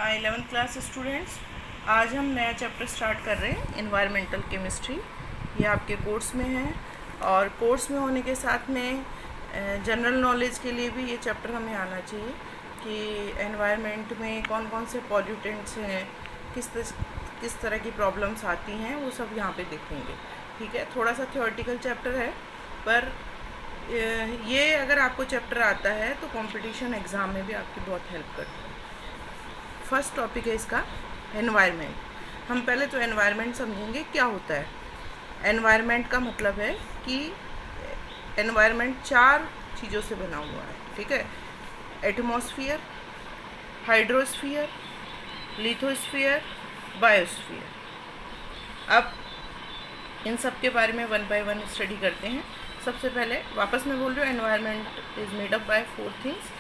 11th class students, आज हम नया चैप्टर स्टार्ट कर रहे हैं एनवायरमेंटल केमिस्ट्री। ये आपके कोर्स में है और कोर्स में होने के साथ में जनरल नॉलेज के लिए भी ये चैप्टर हमें आना चाहिए कि एनवायरनमेंट में कौन कौन से पॉल्यूटेंट्स हैं, किस तरह की प्रॉब्लम्स आती हैं, वो सब यहाँ पे देखेंगे। ठीक है, थोड़ा सा थ्योरेटिकल चैप्टर है, पर ये अगर आपको चैप्टर आता है तो कंपटीशन एग्ज़ाम में भी आपकी बहुत हेल्प करता है। फर्स्ट टॉपिक है इसका एनवायरनमेंट। हम पहले तो एनवायरनमेंट समझेंगे क्या होता है। एनवायरनमेंट का मतलब है कि एनवायरनमेंट 4 चीज़ों से बना हुआ है। ठीक है, एटमॉस्फेयर, हाइड्रोस्फीयर, लिथोस्फीयर, बायोस्फीयर। अब इन सब के बारे में वन बाय वन स्टडी करते हैं। सबसे पहले वापस मैं बोल रही हूँ, environment is made up by 4 things: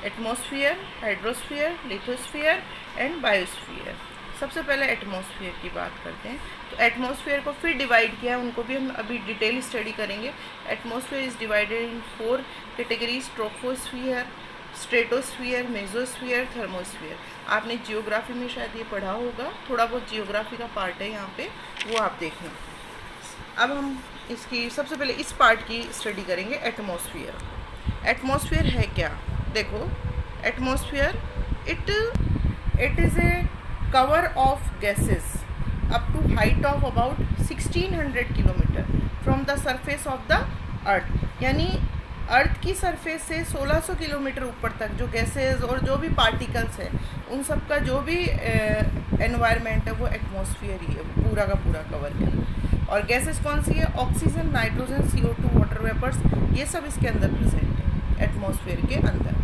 atmosphere, hydrosphere, lithosphere and biosphere. सबसे पहले एटमॉस्फेयर की बात करते हैं। तो एटमॉस्फेयर को फिर डिवाइड किया है, उनको भी हम अभी डिटेल स्टडी करेंगे। Atmosphere is divided in 4 categories: troposphere, stratosphere, mesosphere, thermosphere. आपने जियोग्राफी में शायद ये पढ़ा होगा, थोड़ा बहुत जियोग्राफी का पार्ट है यहाँ पे, वो आप देखना। अब हम इसकी सबसे पहले इस पार्ट की स्टडी करेंगे, एटमॉस्फेयर। एटमॉस्फेयर है क्या? देखो, atmosphere it is a cover of gases up to height of about 1600 kilometre from the surface of the earth. यानी अर्थ की सरफेस से 1600 किलोमीटर ऊपर तक जो गैसेस और जो भी पार्टिकल्स है, उन सब का जो भी एनवायरनमेंट है वो एटमॉस्फेयर ही है, पूरा का पूरा कवर कर। और गैसेस कौन सी है? Oxygen, nitrogen, CO2, water vapours, ये सब इसके अंदर प्रेजेंट है एटमॉस्फेयर के अंदर।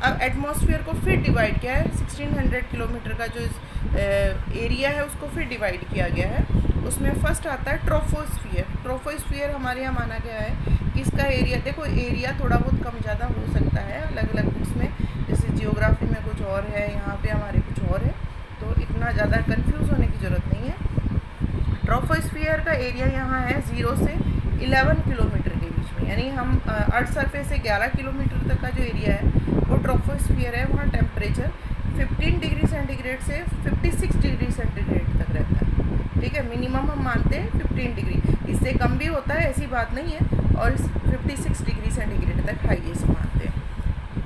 अब एटमॉस्फेयर को फिर डिवाइड किया है, 1600 किलोमीटर का जो एरिया है उसको फिर डिवाइड किया गया है। उसमें फर्स्ट आता है ट्रोपोस्फियर। ट्रोपोस्फियर हमारे यहाँ माना गया है कि इसका एरिया, देखो एरिया थोड़ा बहुत कम ज़्यादा हो सकता है अलग अलग बुक्स में, जैसे जियोग्राफी में कुछ और है, यहाँ पे हमारे कुछ और है, तो इतना ज़्यादा कंफ्यूज होने की ज़रूरत नहीं है। ट्रोपोस्फियर का एरिया यहाँ है 0 से 11 किलोमीटर के बीच में, यानी हम अर्थ सरफेस से 11 किलोमीटर तक का जो एरिया है वो ट्रोपोस्फियर है। वहाँ टेम्परेचर 15 डिग्री सेंटीग्रेड से 56 डिग्री सेंटीग्रेड तक रहता है। ठीक है, मिनिमम हम मानते हैं 15 डिग्री, इससे कम भी होता है, ऐसी बात नहीं है, और 56 डिग्री सेंटीग्रेड तक हाईएस्ट मानते हैं।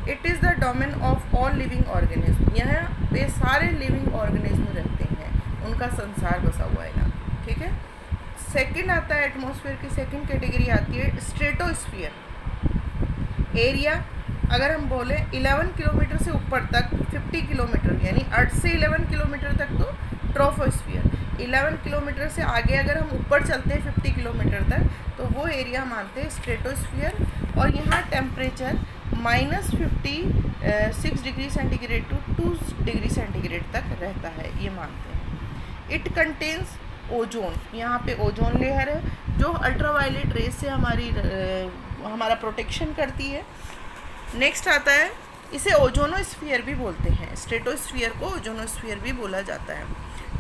It is the domain of all living organism. यहाँ पे सारे लिविंग ऑर्गेनिज्म रहते हैं, उनका संसार बसा हुआ है यहाँ। ठीक है, सेकंड आता है एटमॉस्फेयर की सेकंड कैटेगरी आती है स्ट्रेटोस्फियर। एरिया अगर हम बोले 11 किलोमीटर से ऊपर तक 50 किलोमीटर, यानी अर्थ से 11 किलोमीटर तक तो ट्रोपोस्फियर। 11 किलोमीटर से आगे अगर हम ऊपर चलते हैं 50 किलोमीटर तक, तो वो एरिया मानते हैं स्ट्रेटोस्फियर। और यहाँ temperature -56 degree centigrade to 2 degree centigrade तक रहता है, ये मानते हैं। It contains ozone. यहाँ पे ओजोन लेयर है जो अल्ट्रावायलेट रेस से हमारा प्रोटेक्शन करती है। नेक्स्ट आता है, इसे ओजोनोस्फीयर भी बोलते हैं, स्ट्रेटोस्फीयर को ओजोनोस्फीयर भी बोला जाता है।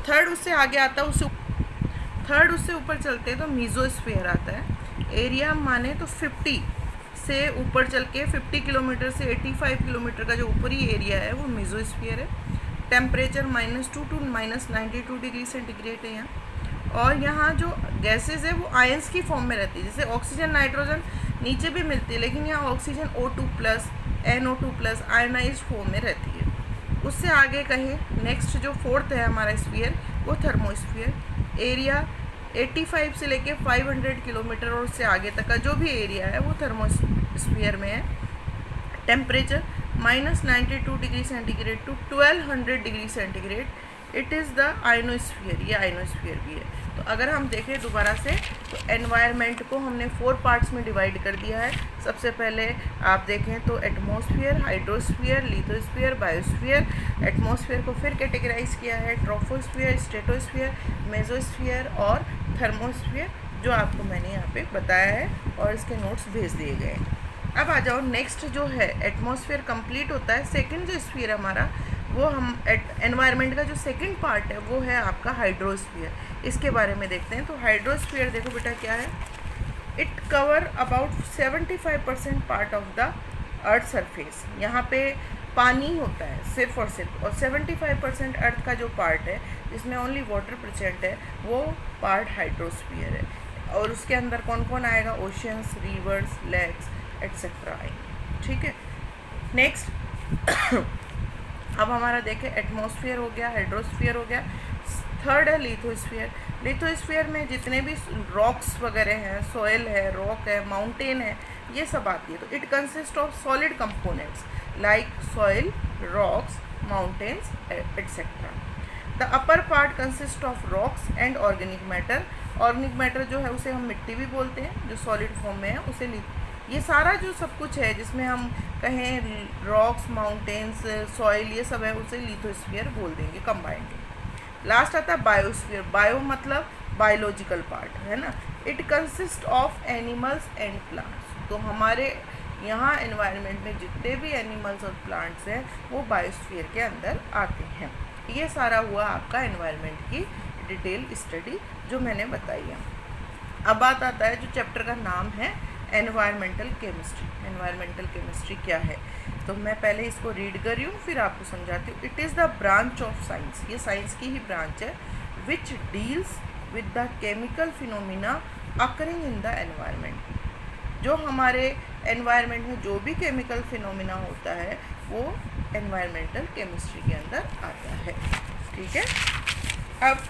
थर्ड उससे आगे आता है, उससे ऊपर चलते हैं तो मीजोस्फीयर आता है। एरिया हम माने तो 50 से ऊपर चल के 50 किलोमीटर से 85 किलोमीटर का जो ऊपरी एरिया है वो मीजोस्फीयर है। टेम्परेचर -2 टू -92 डिग्री सेंटीग्रेड है यहाँ। और यहाँ जो गैसेज है वो आयंस की फॉर्म में रहती है, जैसे ऑक्सीजन, नाइट्रोजन नीचे भी मिलती है, लेकिन यहाँ oxygen O2+, NO2+ ionise form में रहती है। उससे आगे कहें, नेक्स्ट जो फोर्थ है हमारा स्फीयर वो थर्मोस्फीयर। एरिया 85 से लेके 500 किलोमीटर और उससे आगे तक का जो भी एरिया है वो थर्मोस्फीयर में है। Temperature -92 degree centigrade to 1200 degree centigrade. It is the ionosphere, ये आयनोस्फीयर भी है। तो अगर हम देखें दोबारा से, तो एनवायरनमेंट को हमने 4 पार्ट्स में डिवाइड कर दिया है। सबसे पहले आप देखें तो atmosphere, hydrosphere, lithosphere, biosphere. Atmosphere को फिर कैटेगराइज किया है ट्रोपोस्फीयर, स्ट्रेटोस्फीयर, मेसोस्फीयर और थर्मोस्फीयर, जो आपको मैंने यहाँ पे बताया है और इसके नोट्स भेज दिए गए हैं। अब आ जाओ, नेक्स्ट जो है एटमॉस्फेयर कंप्लीट होता है, सेकंड जो स्फीयर हमारा वो हम एनवायरनमेंट का जो सेकंड पार्ट है वो है आपका हाइड्रोस्फीयर। इसके बारे में देखते हैं। तो हाइड्रोस्फीयर देखो बेटा क्या है, it cover about 75% part of the earth surface. यहाँ पे पानी होता है सिर्फ और सिर्फ, और 75% अर्थ का जो पार्ट है जिसमें ओनली वाटर प्रेजेंट है वो पार्ट हाइड्रोस्फीयर है। और उसके अंदर कौन कौन आएगा? ओशियंस, रिवर्स, लेक्स एट्सेट्रा आएंगे। ठीक है, नेक्स्ट अब हमारा देखें एटमॉस्फेयर हो गया, हाइड्रोस्फीयर हो गया, थर्ड है लिथोस्फीयर। लिथोस्फीयर में जितने भी रॉक्स वगैरह हैं, सॉइल है, रॉक है, माउंटेन है, ये सब आती है। तो it consist of solid components like soil, rocks, mountains etcetera. The upper part consist of rocks and organic matter. Organic matter जो है उसे हम मिट्टी भी बोलते हैं, जो सॉलिड फॉर्म में है उसे ये सारा जो सब कुछ है जिसमें हम कहें रॉक्स, माउंटेन्स, सॉइल, ये सब है, उसे लिथोस्फीयर बोल देंगे कंबाइंड। लास्ट आता है बायोस्फीयर। बायो मतलब बायोलॉजिकल पार्ट है ना। It consist of animals and plants. तो हमारे यहाँ एनवायरनमेंट में जितने भी एनिमल्स और प्लांट्स हैं वो बायोस्फीयर के अंदर आते हैं। ये सारा हुआ आपका एनवायरनमेंट की डिटेल स्टडी जो मैंने बताई है। अब बात आता है जो चैप्टर का नाम है एनवायरमेंटल केमिस्ट्री। एनवायरमेंटल केमिस्ट्री क्या है? तो मैं पहले इसको रीड कर रही हूँ फिर आपको समझाती हूँ। It is the branch of science, ये साइंस की ही ब्रांच है, which deals with the chemical phenomena occurring in the environment. जो हमारे एनवायरनमेंट में जो भी केमिकल फिनोमिना होता है वो एनवायरमेंटल केमिस्ट्री के अंदर आता है। ठीक है, अब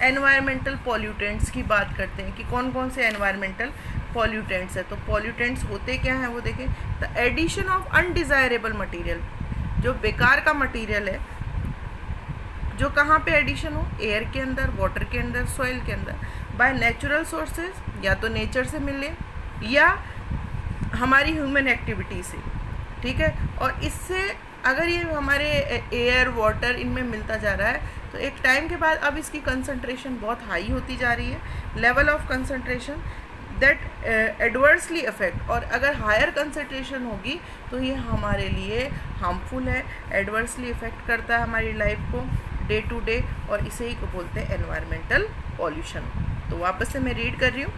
एनवायरमेंटल पॉल्यूटेंट्स की बात करते हैं कि कौन कौन से एनवायरमेंटल पॉल्यूटेंट्स है। तो पॉल्यूटेंट्स होते क्या हैं वो देखें। The addition of undesirable material, जो बेकार का मटेरियल है, जो कहाँ पे एडिशन हो? एयर के अंदर, वाटर के अंदर, सॉइल के अंदर, बाय नेचुरल सोर्सेज, या तो नेचर से मिले या हमारी ह्यूमन एक्टिविटी से। ठीक है, और इससे अगर ये हमारे एयर, वाटर इनमें मिलता जा रहा है तो एक टाइम के बाद अब इसकी कंसंट्रेशन बहुत हाई होती जा रही है, level of concentration that adversely affect. और अगर हायर कंसंट्रेशन होगी तो ये हमारे लिए हार्मफुल है, एडवर्सली अफेक्ट करता है हमारी लाइफ को डे टू डे, और इसे ही को बोलते हैं एनवायरमेंटल पॉल्यूशन। तो वापस से मैं रीड कर रही हूँ।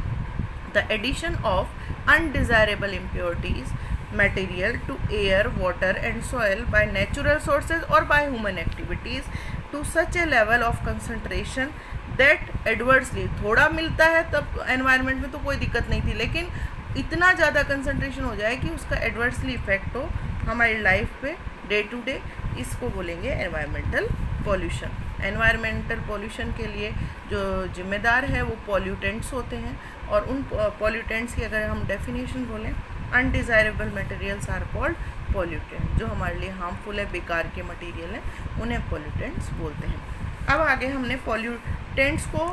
The addition of undesirable impurities material to air, water and soil by natural sources or by human activities to such a level of concentration that adversely, थोड़ा मिलता है तब environment में तो कोई दिक्कत नहीं थी, लेकिन इतना ज़्यादा concentration हो जाए कि उसका adversely effect हो हमारी लाइफ पे डे टू डे, इसको बोलेंगे environmental pollution। environmental pollution के लिए जो जिम्मेदार है वो pollutants होते हैं, और उन pollutants की अगर हम definition बोलें, undesirable materials are called pollutant. जो हमारे लिए हार्मफुल है, बेकार के मटेरियल हैं, उन्हें पॉल्यूटेंट्स बोलते हैं। अब आगे हमने पॉल्यूटेंट्स को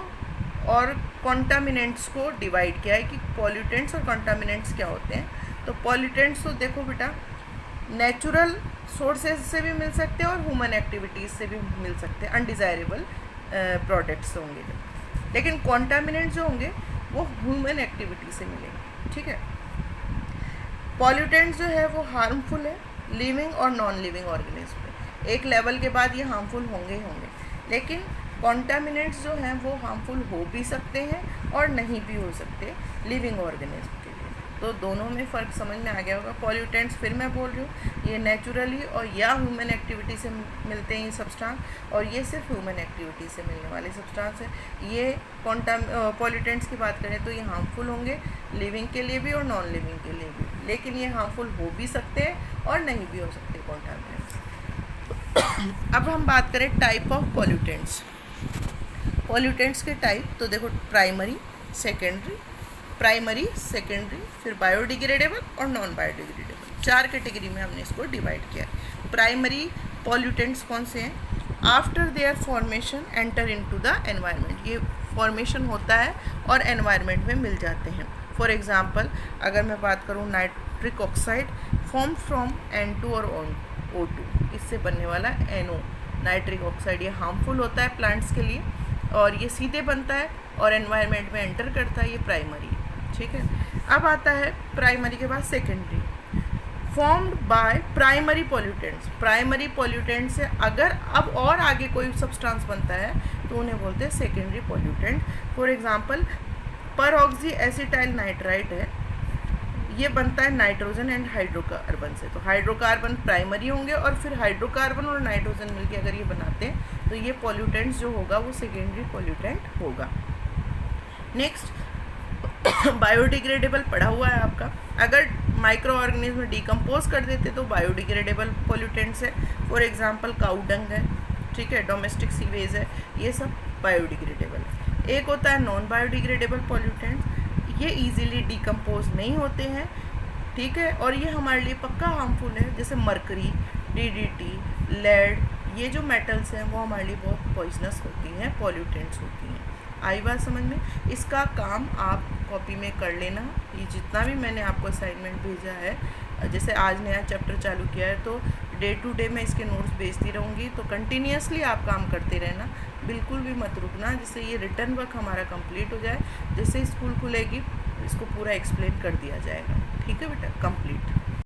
और कॉन्टामिनेंट्स को डिवाइड किया है कि पॉल्यूटेंट्स और कॉन्टामिनेंट्स क्या होते हैं। तो पॉल्यूटेंट्स तो देखो बेटा, नेचुरल सोर्सेज से भी मिल सकते हैं और ह्यूमन एक्टिविटीज़ से भी मिल सकते हैं, अनडिज़ायरेबल प्रोडक्ट्स होंगे। लेकिन कॉन्टामिनेंट्स जो होंगे वो ह्यूमन एक्टिविटी से मिलेंगे। ठीक है, पॉल्यूटेंट्स जो है वो हार्मफुल है लिविंग और नॉन लिविंग ऑर्गेनिज्म पे। एक लेवल के बाद ये हार्मफुल होंगे ही होंगे, लेकिन कॉन्टामिनेंट्स जो हैं वो हार्मफुल हो भी सकते हैं और नहीं भी हो सकते लिविंग ऑर्गेनिज्म के लिए। तो दोनों में फ़र्क समझ में आ गया होगा। पॉल्यूटेंट्स फिर मैं बोल रही हूँ, ये नेचुरली और या ह्यूमन एक्टिविटी से मिलते हैं ये सब्सटेंस, और ये सिर्फ ह्यूमन एक्टिविटी से मिलने वाले सब्सटेंस है। ये पॉल्यूटेंट्स की बात करें तो ये हार्मफुल होंगे लिविंग के लिए भी और नॉन लिविंग के लिए भी, लेकिन ये हार्मफुल हो भी सकते हैं और नहीं भी हो सकते कॉन्टामिनेंट्स। अब हम बात करें टाइप ऑफ पॉल्यूटेंट्स। पॉल्यूटेंट्स के टाइप तो देखो, प्राइमरी, सेकेंडरी, प्राइमरी, सेकेंडरी, फिर बायोडिग्रेडेबल और नॉन बायोडिग्रेडेबल, 4 कैटेगरी में हमने इसको डिवाइड किया। प्राइमरी पॉल्यूटेंट्स कौन से हैं? After their formation enter into the environment, ये फॉर्मेशन होता है और एनवायरनमेंट में मिल जाते हैं। फॉर एग्जांपल अगर मैं बात करूँ, nitric oxide form from N2 और O2, इससे बनने वाला NO नाइट्रिक ऑक्साइड, ये हार्मफुल होता है प्लांट्स के लिए और ये सीधे बनता है और एनवायरनमेंट में एंटर करता है, ये प्राइमरी। ठीक है, अब आता है प्राइमरी के बाद secondary, formed by primary pollutants. Primary pollutant से अगर अब और आगे कोई सब्सटेंस बनता है तो उन्हें बोलते हैं secondary pollutant. For example परऑक्सी acetyl nitrite है, ये बनता है नाइट्रोजन एंड हाइड्रोकार्बन से। तो हाइड्रोकार्बन प्राइमरी होंगे और फिर हाइड्रोकार्बन और नाइट्रोजन मिलके अगर ये बनाते हैं तो ये पॉल्यूटेंट्स जो होगा वो सेकेंडरी पॉल्यूटेंट होगा। नेक्स्ट बायोडिग्रेडेबल पड़ा हुआ है आपका। अगर माइक्रो ऑर्गेनिज्म डिकम्पोज कर देते तो बायोडिग्रेडेबल पॉल्यूटेंट्स है। फॉर एग्जांपल काऊ डंग है, ठीक है, डोमेस्टिक सीवेज है, ये सब बायोडिग्रेडेबल है। एक होता है नॉन बायोडिग्रेडेबल पॉल्यूटेंट्स, ये इजीली डिकम्पोज नहीं होते हैं, ठीक है, और ये हमारे लिए पक्का हार्मफुल है। जैसे मरकरी, डीडीटी, लेड, ये जो मेटल्स हैं वो हमारे लिए बहुत पॉइजनस होती हैं, पॉल्यूटेंट्स होती हैं। आई बात समझ में? इसका काम आप कॉपी में कर लेना। ये जितना भी मैंने आपको असाइनमेंट भेजा है, जैसे आज नया चैप्टर चालू किया है तो डे टू डे मैं इसके नोट्स भेजती रहूँगी, तो कंटिन्यूसली आप काम करते रहना, बिल्कुल भी मत रुकना, जिससे ये रिटर्न वर्क हमारा कंप्लीट हो जाए। जैसे स्कूल खुलेगी इसको पूरा एक्सप्लेन कर दिया जाएगा। ठीक है बेटा, कंप्लीट।